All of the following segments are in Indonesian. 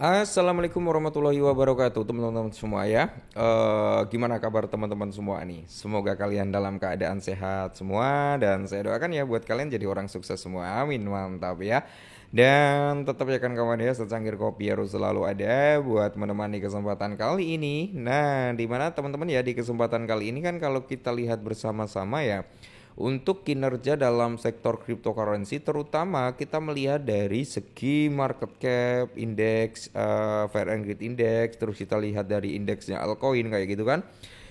Assalamualaikum warahmatullahi wabarakatuh teman-teman semua ya. Gimana kabar teman-teman semua nih? Semoga kalian dalam keadaan sehat semua dan saya doakan ya buat kalian jadi orang sukses semua. Amin, mantap ya. Dan tetap ya kan kawan ya, secangkir kopi harus selalu ada buat menemani kesempatan kali ini. Nah, dimana teman-teman ya di kesempatan kali ini kan kalau kita lihat bersama-sama ya, untuk kinerja dalam sektor cryptocurrency terutama kita melihat dari segi market cap, indeks, Fair and Greed Index, terus kita lihat dari indeksnya altcoin kayak gitu kan.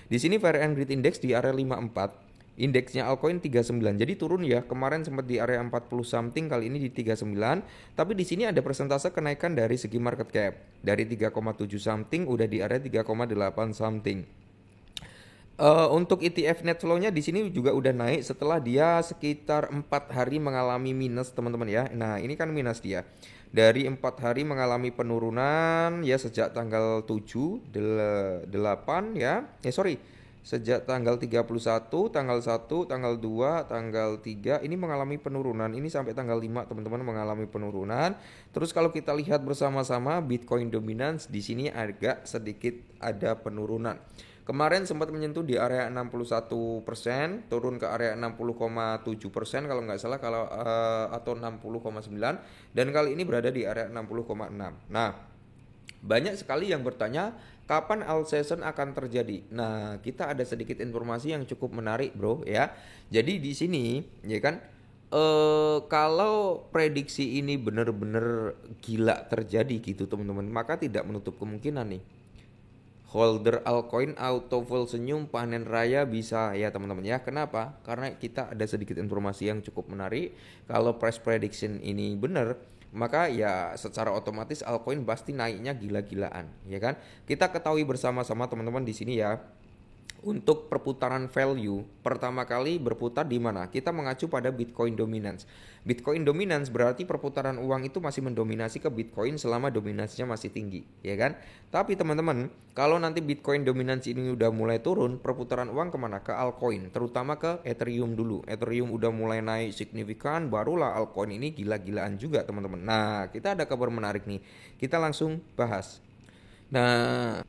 Di sini Fair and Greed Index di area 54, indeksnya altcoin 39. Jadi turun ya. Kemarin sempat di area 40 something, kali ini di 39. Tapi di sini ada persentase kenaikan dari segi market cap. Dari 3,7 something udah di area 3,8 something. Untuk ETF net flow-nya di sini juga udah naik setelah dia sekitar 4 hari mengalami minus teman-teman ya. Nah, ini kan minus dia. Dari 4 hari mengalami penurunan ya sejak tanggal 7, 8 ya. Sorry. Sejak tanggal 31, tanggal 1, tanggal 2, tanggal 3 ini mengalami penurunan. Ini sampai tanggal 5 teman-teman mengalami penurunan. Terus kalau kita lihat bersama-sama Bitcoin dominance di sini agak sedikit ada penurunan. Kemarin sempat menyentuh di area 61%, turun ke area 60,7% kalau nggak salah atau 60,9, dan kali ini berada di area 60,6. Nah, banyak sekali yang bertanya kapan Alcession akan terjadi. Nah, kita ada sedikit informasi yang cukup menarik, Bro ya. Jadi di sini ya kan kalau prediksi ini benar-benar gila terjadi gitu teman-teman, maka tidak menutup kemungkinan nih holder altcoin auto full senyum panen raya bisa ya teman-teman ya. Kenapa? Karena kita ada sedikit informasi yang cukup menarik. Kalau price prediction ini benar, maka ya secara otomatis altcoin pasti naiknya gila-gilaan, ya kan? Kita ketahui bersama-sama teman-teman di sini ya. Untuk perputaran value pertama kali berputar di mana? Kita mengacu pada Bitcoin dominance. Bitcoin dominance berarti perputaran uang itu masih mendominasi ke Bitcoin selama dominasinya masih tinggi, ya kan? Tapi teman-teman, kalau nanti Bitcoin dominance ini udah mulai turun, perputaran uang kemana? Ke altcoin, terutama ke Ethereum dulu. Ethereum udah mulai naik signifikan, barulah altcoin ini gila-gilaan juga teman-teman. Nah, kita ada kabar menarik nih. Kita langsung bahas. Nah,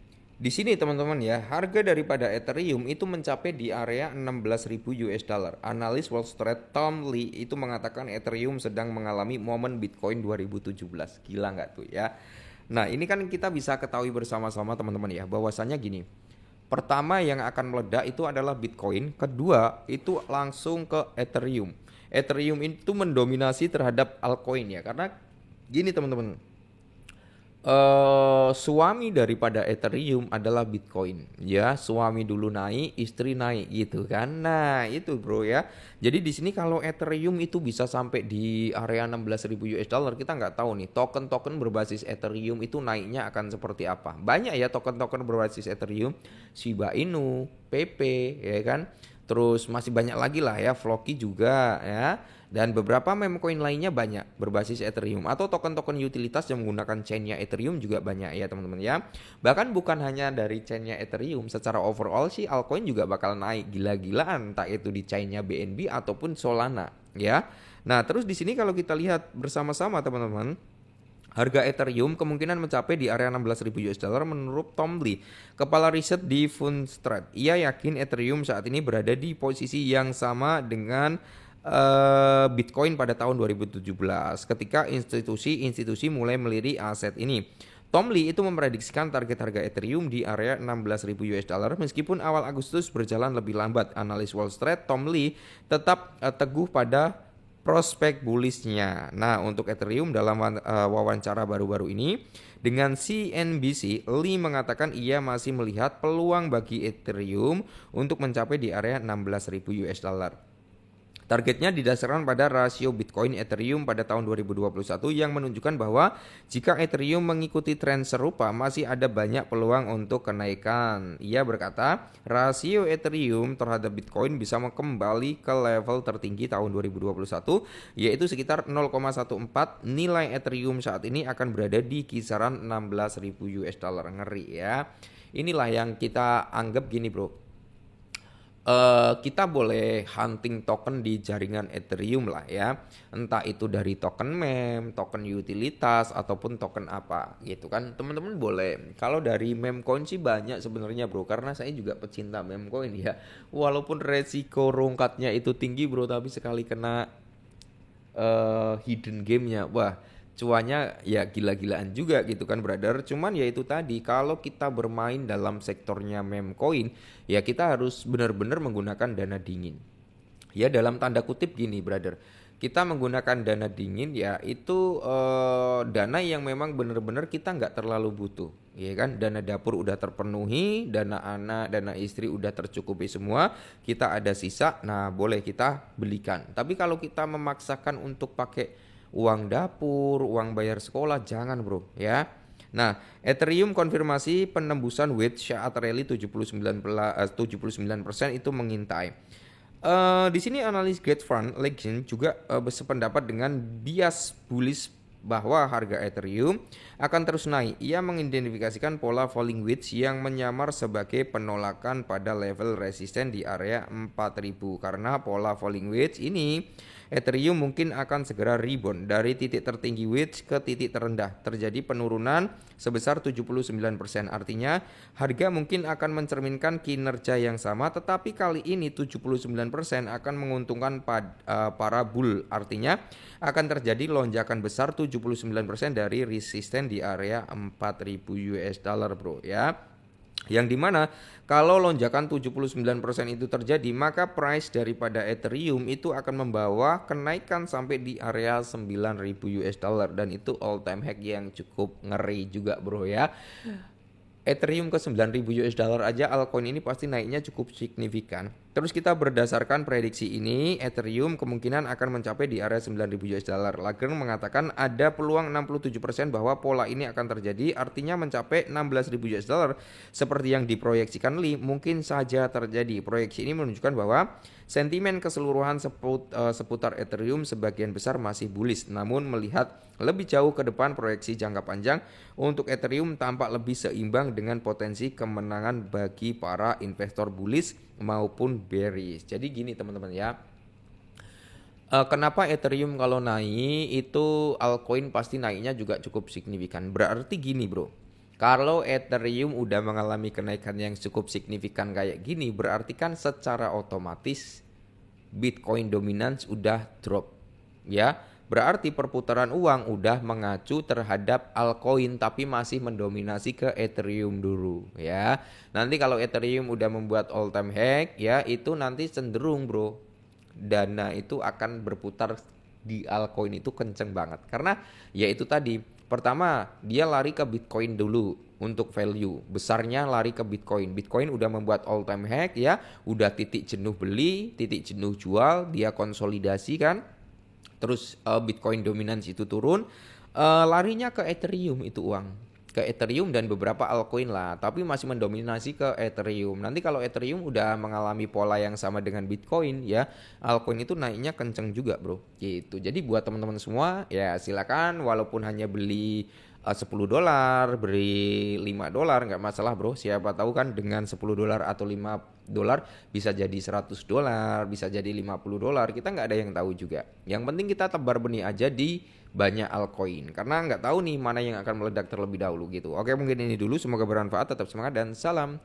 di sini teman-teman ya, harga daripada Ethereum itu mencapai di area 16.000 US dollar. Analis Wall Street Tom Lee itu mengatakan Ethereum sedang mengalami momen Bitcoin 2017. Gila nggak tuh ya? Nah, ini kan kita bisa ketahui bersama-sama teman-teman ya, bahwasannya gini. Pertama yang akan meledak itu adalah Bitcoin, kedua itu langsung ke Ethereum. Ethereum itu mendominasi terhadap altcoin ya, karena gini teman-teman, suami daripada Ethereum adalah Bitcoin. Ya, suami dulu naik, istri naik gitu kan. Nah, itu bro ya. Jadi di sini kalau Ethereum itu bisa sampai di area 16.000 US dollar, kita nggak tahu nih token-token berbasis Ethereum itu naiknya akan seperti apa. Banyak ya token-token berbasis Ethereum, Shiba Inu, PP ya kan. Terus masih banyak lagi lah ya, Floki juga ya. Dan beberapa meme coin lainnya banyak berbasis Ethereum atau token-token utilitas yang menggunakan chainnya Ethereum juga banyak ya teman-teman ya. Bahkan bukan hanya dari chainnya Ethereum, secara overall sih altcoin juga bakal naik gila-gilaan, entah itu di chainnya BNB ataupun Solana ya. Nah, terus di sini kalau kita lihat bersama-sama teman-teman, harga Ethereum kemungkinan mencapai di area 16.000 US dollar menurut Tom Lee, kepala riset di Fundstrat. Ia yakin Ethereum saat ini berada di posisi yang sama dengan Bitcoin pada tahun 2017 ketika institusi-institusi mulai melirik aset ini. Tom Lee itu memprediksikan target harga Ethereum di area 16.000 US dollar meskipun awal Agustus berjalan lebih lambat. Analis Wall Street Tom Lee tetap teguh pada prospek bullishnya. Nah, untuk Ethereum dalam wawancara baru-baru ini dengan CNBC, Lee mengatakan ia masih melihat peluang bagi Ethereum untuk mencapai di area 16.000 US dollar. Targetnya didasarkan pada rasio Bitcoin Ethereum pada tahun 2021 yang menunjukkan bahwa jika Ethereum mengikuti tren serupa masih ada banyak peluang untuk kenaikan. Ia berkata, rasio Ethereum terhadap Bitcoin bisa kembali ke level tertinggi tahun 2021 yaitu sekitar 0,14. Nilai Ethereum saat ini akan berada di kisaran 16.000 US dollar. Ngeri ya. Inilah yang kita anggap gini bro. kita boleh hunting token di jaringan Ethereum lah ya. Entah itu dari token meme, token utilitas ataupun token apa gitu kan. Teman-teman boleh. Kalau dari meme coin sih banyak sebenarnya bro, karena saya juga pecinta meme coin ya. Walaupun resiko rungkatnya itu tinggi bro, tapi sekali kena hidden gamenya, wah cuanya ya gila-gilaan juga gitu kan brother. Cuman ya itu tadi, kalau kita bermain dalam sektornya meme coin ya kita harus benar-benar menggunakan dana dingin. Ya dalam tanda kutip gini brother, kita menggunakan dana dingin ya itu dana yang memang benar-benar kita nggak terlalu butuh, ya kan. Dana dapur udah terpenuhi, dana anak, dana istri udah tercukupi semua, kita ada sisa, nah boleh kita belikan. Tapi kalau kita memaksakan untuk pakai uang dapur, uang bayar sekolah, jangan bro ya. Nah, Ethereum konfirmasi penembusan wedge saat rally 79% itu mengintai. Di sini analis Great Fund Legend juga bersependapat dengan bias bullish bahwa harga Ethereum akan terus naik. Ia mengidentifikasikan pola falling wedge yang menyamar sebagai penolakan pada level resisten di area 4000. Karena pola falling wedge ini, Ethereum mungkin akan segera rebound dari titik tertinggi wedge ke titik terendah. Terjadi penurunan sebesar 79%. Artinya harga mungkin akan mencerminkan kinerja yang sama, tetapi kali ini 79% akan menguntungkan para bull. Artinya akan terjadi lonjakan besar 79% dari resisten di area 4000 US dollar bro ya. Yang dimana kalau lonjakan 79% itu terjadi, maka price daripada Ethereum itu akan membawa kenaikan sampai di area 9.000 US dollar, dan itu all time high yang cukup ngeri juga bro ya. Ethereum ke 9.000 US dollar aja, altcoin ini pasti naiknya cukup signifikan. Terus kita berdasarkan prediksi ini, Ethereum kemungkinan akan mencapai di area 9.000 US dollar. Lager mengatakan ada peluang 67% bahwa pola ini akan terjadi, artinya mencapai 16.000 US dollar seperti yang diproyeksikan Lee mungkin saja terjadi. Proyeksi ini menunjukkan bahwa sentimen keseluruhan seputar Ethereum sebagian besar masih bullish, namun melihat lebih jauh ke depan, proyeksi jangka panjang untuk Ethereum tampak lebih seimbang dengan potensi kemenangan bagi para investor bullish maupun bearish. Jadi gini teman-teman ya, kenapa Ethereum kalau naik itu altcoin pasti naiknya juga cukup signifikan. Berarti gini bro, kalau Ethereum udah mengalami kenaikan yang cukup signifikan kayak gini, berarti kan secara otomatis Bitcoin dominance udah drop ya. Berarti perputaran uang udah mengacu terhadap altcoin tapi masih mendominasi ke Ethereum dulu ya. Nanti kalau Ethereum udah membuat all time high ya, itu nanti cenderung bro, dana itu akan berputar di altcoin itu kenceng banget. Karena ya itu tadi, pertama dia lari ke Bitcoin dulu untuk value, besarnya lari ke Bitcoin. Bitcoin udah membuat all time high ya, udah titik jenuh beli, titik jenuh jual, dia konsolidasi kan. Terus Bitcoin dominance itu turun, larinya ke Ethereum itu uang, ke Ethereum dan beberapa altcoin lah, tapi masih mendominasi ke Ethereum. Nanti kalau Ethereum udah mengalami pola yang sama dengan Bitcoin ya, altcoin itu naiknya kenceng juga bro gitu. Jadi buat teman-teman semua ya silakan, walaupun hanya beli $10, beri $5 nggak masalah bro. Siapa tahu kan dengan $10 atau $5 bisa jadi $100, bisa jadi $50, kita nggak ada yang tahu juga. Yang penting kita tebar benih aja di banyak altcoin, karena nggak tahu nih mana yang akan meledak terlebih dahulu gitu. Oke, mungkin ini dulu, semoga bermanfaat, tetap semangat dan salam